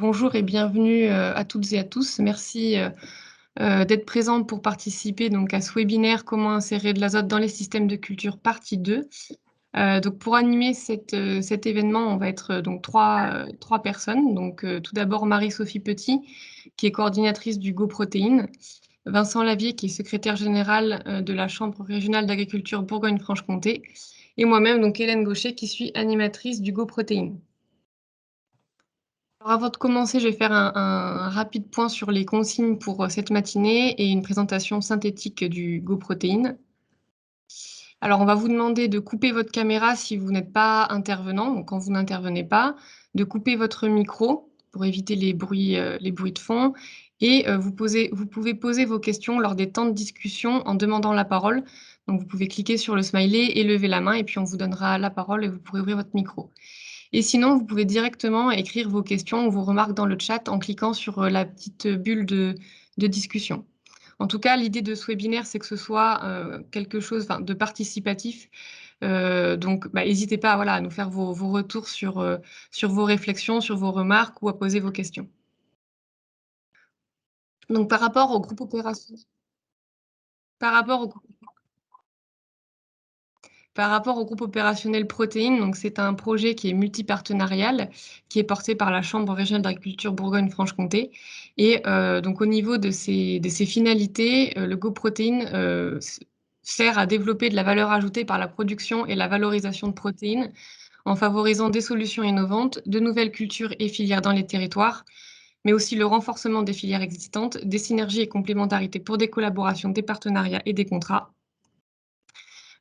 Bonjour et bienvenue à toutes et à tous. Merci d'être présents pour participer donc, à ce webinaire Comment insérer de l'azote dans les systèmes de culture, partie 2. Donc, pour animer cet événement, on va être donc trois personnes. Donc, tout d'abord, Marie-Sophie Petit, qui est coordinatrice du GoProtéine, Vincent Lavier, qui est secrétaire général de la Chambre régionale d'agriculture Bourgogne-Franche-Comté, et moi-même, donc Hélène Gaucher, qui suis animatrice du GoProtéine. Alors avant de commencer, je vais faire un rapide point sur les consignes pour cette matinée et une présentation synthétique du GoProtéine. Alors, on va vous demander de couper votre caméra si vous n'êtes pas intervenant, donc quand vous n'intervenez pas, de couper votre micro pour éviter les bruits de fond, et vous pouvez poser vos questions lors des temps de discussion en demandant la parole. Donc, vous pouvez cliquer sur le smiley et lever la main, et puis on vous donnera la parole et vous pourrez ouvrir votre micro. Et sinon, vous pouvez directement écrire vos questions ou vos remarques dans le chat en cliquant sur la petite bulle de discussion. En tout cas, l'idée de ce webinaire, c'est que ce soit quelque chose de participatif. Donc, n'hésitez pas à nous faire vos retours sur vos réflexions, sur vos remarques ou à poser vos questions. Donc, par rapport au groupe opérationnel, Protéines, donc c'est un projet qui est multipartenarial, qui est porté par la Chambre régionale d'agriculture Bourgogne-Franche-Comté. Et donc au niveau de ses finalités, le GoProtéine sert à développer de la valeur ajoutée par la production et la valorisation de protéines, en favorisant des solutions innovantes, de nouvelles cultures et filières dans les territoires, mais aussi le renforcement des filières existantes, des synergies et complémentarités pour des collaborations, des partenariats et des contrats.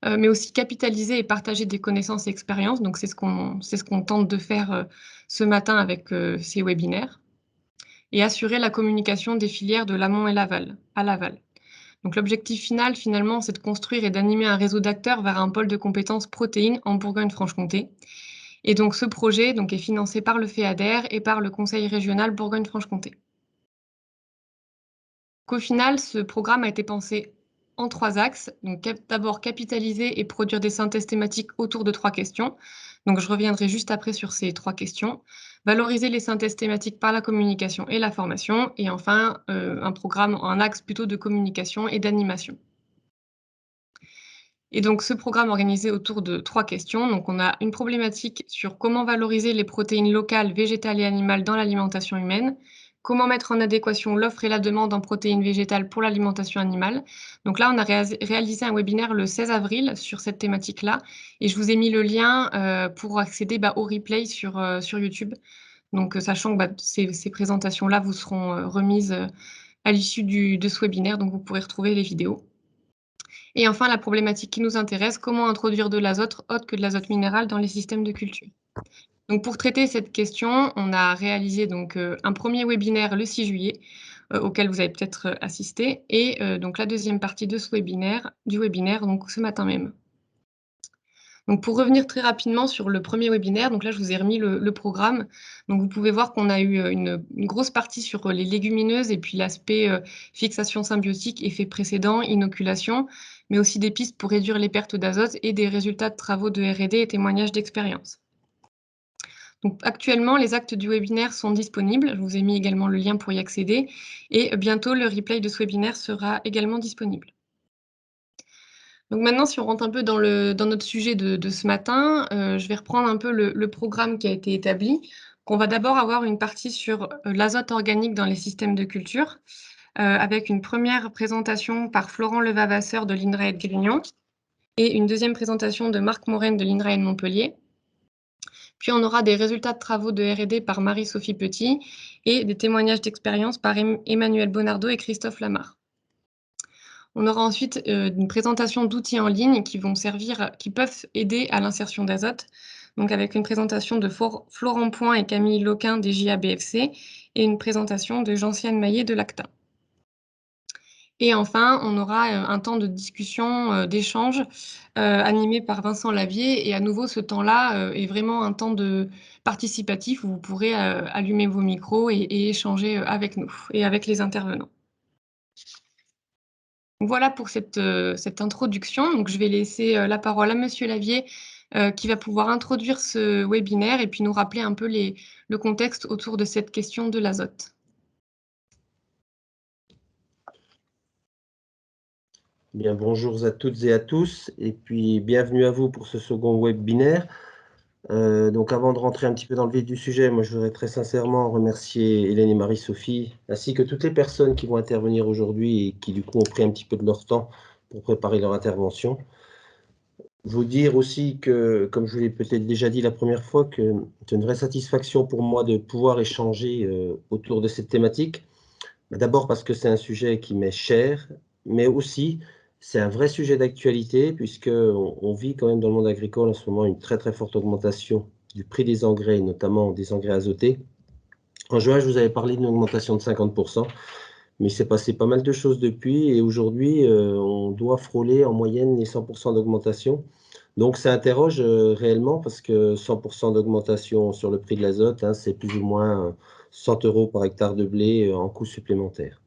Mais aussi capitaliser et partager des connaissances et expériences. Donc, c'est ce qu'on tente de faire ce matin avec ces webinaires. Et assurer la communication des filières de l'amont et à l'aval. Donc, l'objectif final, finalement, c'est de construire et d'animer un réseau d'acteurs vers un pôle de compétences protéines en Bourgogne-Franche-Comté. Et donc, ce projet est financé par le FEADER et par le Conseil régional Bourgogne-Franche-Comté. Qu'au final, ce programme a été pensé en 3 axes. Donc, d'abord, capitaliser et produire des synthèses thématiques autour de 3 questions. Donc, je reviendrai juste après sur ces 3 questions. Valoriser les synthèses thématiques par la communication et la formation. Et enfin, un axe plutôt de communication et d'animation. Et donc, ce programme organisé autour de 3 questions. Donc, on a une problématique sur comment valoriser les protéines locales, végétales et animales dans l'alimentation humaine. Comment mettre en adéquation l'offre et la demande en protéines végétales pour l'alimentation animale. Donc là, on a réalisé un webinaire le 16 avril sur cette thématique-là. Et je vous ai mis le lien pour accéder au replay sur YouTube. Donc, sachant que ces présentations-là vous seront remises à l'issue de ce webinaire. Donc, vous pourrez retrouver les vidéos. Et enfin, la problématique qui nous intéresse, comment introduire de l'azote autre que de l'azote minéral dans les systèmes de culture. Donc, pour traiter cette question, on a réalisé un premier webinaire le 6 juillet, auquel vous avez peut-être assisté, et donc la deuxième partie de du webinaire, donc ce matin même. Donc, pour revenir très rapidement sur le premier webinaire, donc là, je vous ai remis le programme. Donc, vous pouvez voir qu'on a eu une grosse partie sur les légumineuses et puis l'aspect fixation symbiotique, effet précédent, inoculation, mais aussi des pistes pour réduire les pertes d'azote et des résultats de travaux de R&D et témoignages d'expérience. Donc, actuellement, les actes du webinaire sont disponibles. Je vous ai mis également le lien pour y accéder. Et bientôt, le replay de ce webinaire sera également disponible. Donc maintenant, si on rentre un peu dans notre sujet de ce matin, je vais reprendre un peu le programme qui a été établi. On va d'abord avoir une partie sur l'azote organique dans les systèmes de culture, avec une première présentation par Florent Levavasseur de l'INRAE de Grignon et une deuxième présentation de Marc Morène de l'INRAE de Montpellier. Puis on aura des résultats de travaux de R&D par Marie-Sophie Petit et des témoignages d'expérience par Emmanuel Bonardo et Christophe Lamarre. On aura ensuite une présentation d'outils en ligne qui peuvent aider à l'insertion d'azote, donc avec une présentation de Florent Point et Camille Loquin des JABFC et une présentation de Gentiane Maillet de l'ACTA. Et enfin, on aura un temps de discussion, d'échange animé par Vincent Lavier. Et à nouveau, ce temps-là est vraiment un temps participatif où vous pourrez allumer vos micros et échanger avec nous et avec les intervenants. Voilà pour cette introduction. Donc, je vais laisser la parole à Monsieur Lavier qui va pouvoir introduire ce webinaire et puis nous rappeler un peu le contexte autour de cette question de l'azote. Bien, bonjour à toutes et à tous, et puis bienvenue à vous pour ce second webinaire. Donc avant de rentrer un petit peu dans le vif du sujet, moi je voudrais très sincèrement remercier Hélène et Marie-Sophie, ainsi que toutes les personnes qui vont intervenir aujourd'hui et qui du coup ont pris un petit peu de leur temps pour préparer leur intervention. Vous dire aussi que, comme je vous l'ai peut-être déjà dit la première fois, que c'est une vraie satisfaction pour moi de pouvoir échanger autour de cette thématique. D'abord parce que c'est un sujet qui m'est cher, mais aussi c'est un vrai sujet d'actualité puisqu'on vit quand même dans le monde agricole en ce moment une très très forte augmentation du prix des engrais, notamment des engrais azotés. En juin, je vous avais parlé d'une augmentation de 50%, mais il s'est passé pas mal de choses depuis et aujourd'hui, on doit frôler en moyenne les 100% d'augmentation. Donc ça interroge réellement parce que 100% d'augmentation sur le prix de l'azote, hein, c'est plus ou moins 100 € par hectare de blé en coût supplémentaire.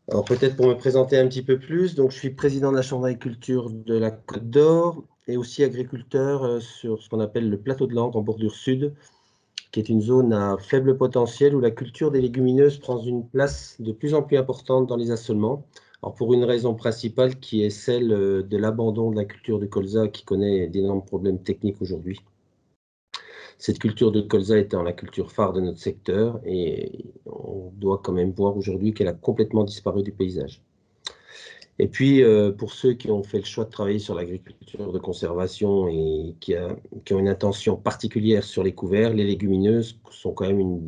Alors peut-être pour me présenter un petit peu plus, donc je suis président de la Chambre d'agriculture de la Côte d'Or et aussi agriculteur sur ce qu'on appelle le plateau de Langres en bordure sud, qui est une zone à faible potentiel où la culture des légumineuses prend une place de plus en plus importante dans les assolements. Alors pour une raison principale qui est celle de l'abandon de la culture de colza qui connaît d'énormes problèmes techniques aujourd'hui. Cette culture de colza étant la culture phare de notre secteur et on doit quand même voir aujourd'hui qu'elle a complètement disparu du paysage. Et puis, pour ceux qui ont fait le choix de travailler sur l'agriculture de conservation et qui ont une intention particulière sur les couverts, les légumineuses sont quand même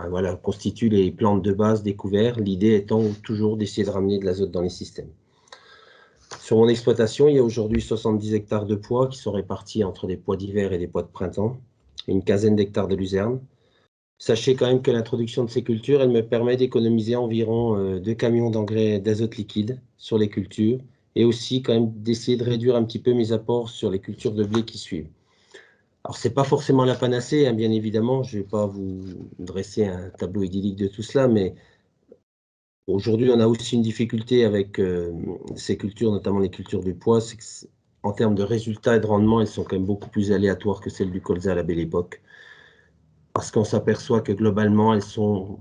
voilà, constituent les plantes de base des couverts, l'idée étant toujours d'essayer de ramener de l'azote dans les systèmes. Sur mon exploitation, il y a aujourd'hui 70 hectares de pois qui sont répartis entre des pois d'hiver et des pois de printemps, et une quinzaine d'hectares de luzerne. Sachez quand même que l'introduction de ces cultures, elle me permet d'économiser environ 2 camions d'engrais d'azote liquide sur les cultures et aussi quand même d'essayer de réduire un petit peu mes apports sur les cultures de blé qui suivent. Alors, ce n'est pas forcément la panacée, hein, bien évidemment, je ne vais pas vous dresser un tableau idyllique de tout cela, mais aujourd'hui, on a aussi une difficulté avec ces cultures, notamment les cultures du pois, c'est qu'en termes de résultats et de rendement, elles sont quand même beaucoup plus aléatoires que celles du colza à la belle époque. Parce qu'on s'aperçoit que globalement, elles sont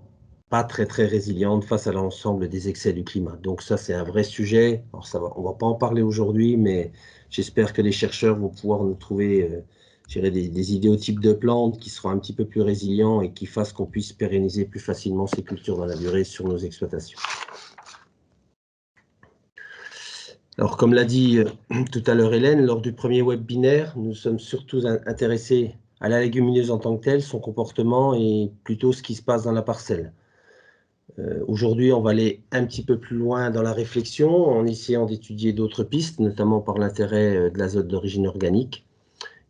pas très très résilientes face à l'ensemble des excès du climat. Donc ça, c'est un vrai sujet. Alors on va pas en parler aujourd'hui, mais j'espère que les chercheurs vont pouvoir nous trouver des idéotypes de plantes qui seront un petit peu plus résilients et qui fassent qu'on puisse pérenniser plus facilement ces cultures dans la durée sur nos exploitations. Alors, comme l'a dit tout à l'heure Hélène, lors du premier webinaire, nous sommes surtout intéressés à la légumineuse en tant que telle, son comportement et plutôt ce qui se passe dans la parcelle. Aujourd'hui, on va aller un petit peu plus loin dans la réflexion en essayant d'étudier d'autres pistes, notamment par l'intérêt de l'azote d'origine organique.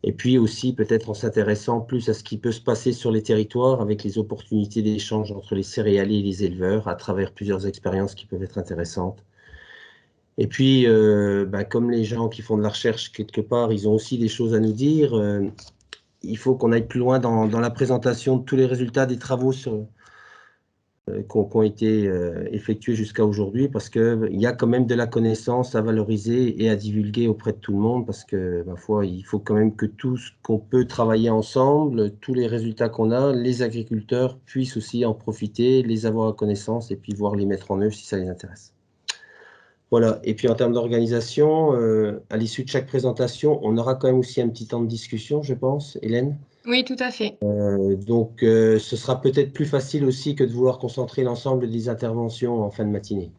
Et puis aussi peut-être en s'intéressant plus à ce qui peut se passer sur les territoires avec les opportunités d'échange entre les céréaliers et les éleveurs à travers plusieurs expériences qui peuvent être intéressantes. Et puis, comme les gens qui font de la recherche quelque part, ils ont aussi des choses à nous dire. Il faut qu'on aille plus loin dans la présentation de tous les résultats des travaux qui ont été effectués jusqu'à aujourd'hui, parce qu'il y a quand même de la connaissance à valoriser et à divulguer auprès de tout le monde, parce que, ma foi, il faut quand même que tout ce qu'on peut travailler ensemble, tous les résultats qu'on a, les agriculteurs puissent aussi en profiter, les avoir à connaissance et puis voir les mettre en œuvre si ça les intéresse. Voilà, et puis en termes d'organisation, à l'issue de chaque présentation, on aura quand même aussi un petit temps de discussion, je pense, Hélène. Oui, tout à fait. Donc, ce sera peut-être plus facile aussi que de vouloir concentrer l'ensemble des interventions en fin de matinée.